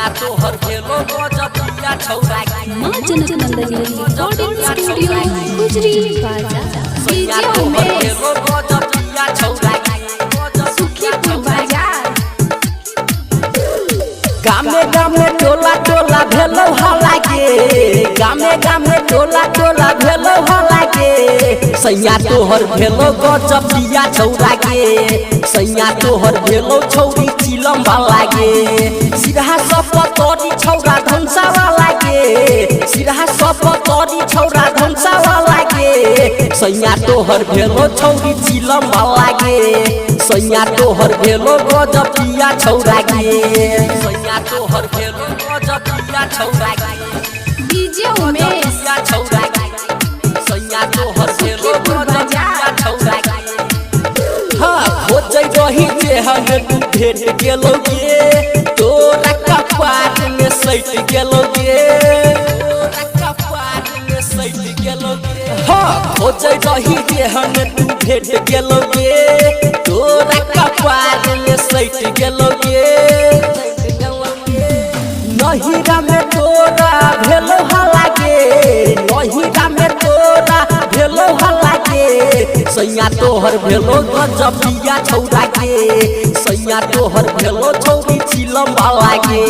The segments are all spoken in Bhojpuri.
सैया तोहर भेलो गजबिया छौरा मां जनक नंदनी रिकॉर्डिंग स्टूडियो गुजरी बाजार सैया तोहर भेलो गजबिया छौरा सुखीपुर बाजार गामे गामे टोला टोला भेलो हालागे गामे गामे टोला टोला भेलो हालागे सैया तोहर भेलो गजबिया छौरा के सैया तोहर भेलो छौरी चिलम लागे सिरहा सब तोरी छौरा धनसा लागे सिरहा सब तोरी छौरा धनसा लागे सैया तोहर भेलो छौरी चिलम लागे सैया तोहर भेलो गजबिया छौरा के सैया तोहर भेलो गजबिया छौरा डीजे उमेश छौरा सैया तोहर भेलो गजबिया छौरा खोज रही जे हम तू भेट गेलोगे तोरा कपाट में सैट गेलोगे तोरा कपाट में सैट गेलोगे खोज रही जे हम तू भेट गेलोगे तोरा कपाट में सैट गेलोगे नहिरा में तोरा भेलो हालागे नहिरा में तोरा भेलो हालागे सैया तोहर भेलो गजबिया छौरा के सैया तोहर भेलो छौरी चिलम लागे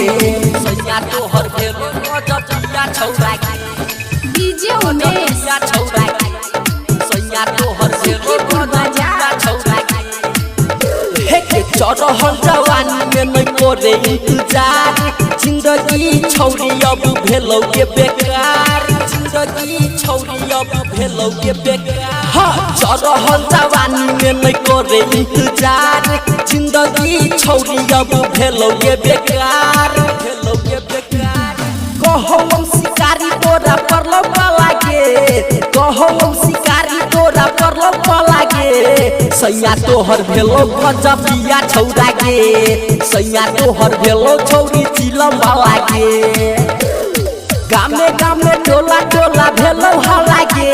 सैया तोहर भेलो गजबिया छौरा के डीजे उमेश छौरा सैया तोहर भेलो गजबिया छौरा के चढ़ल जवानी में नहीं करे इंतजार जिंदगी छौरी अब भेलो के बेकार जिंदगी छौरी अब भेलो के बेकार चढ़ल जवानी में नहीं करे इंतजार जिंदगी छौरी अब भेलो के बेकार भेलो के बेकार कहो शिकारी तोरा परलो लागे कहो शिकारी तोरा परलो लागे सैया तोहर भेलो गजबिया छौरा के सैया तोहर भेलो छौरी चिलम लागे गामे गामे टोला टोला भेलो हालागे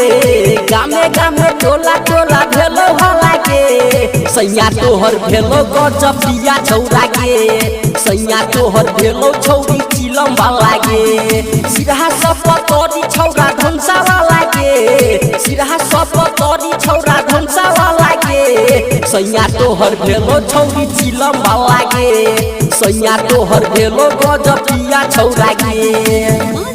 गामे गामे टोला टोला भेलो हालागे सैया तोहर भेलो गजबिया छौरा के सैया तोहर भेलो छौरी चिलम लागे सिरहा सब तोरी छौरा धनसा लागे सिरहा सब तोरी छौरा धनसा लागे सैया तोहर भेलो छौरी चिलम लागे सैया तोहर भेलो गजबिया छौरा के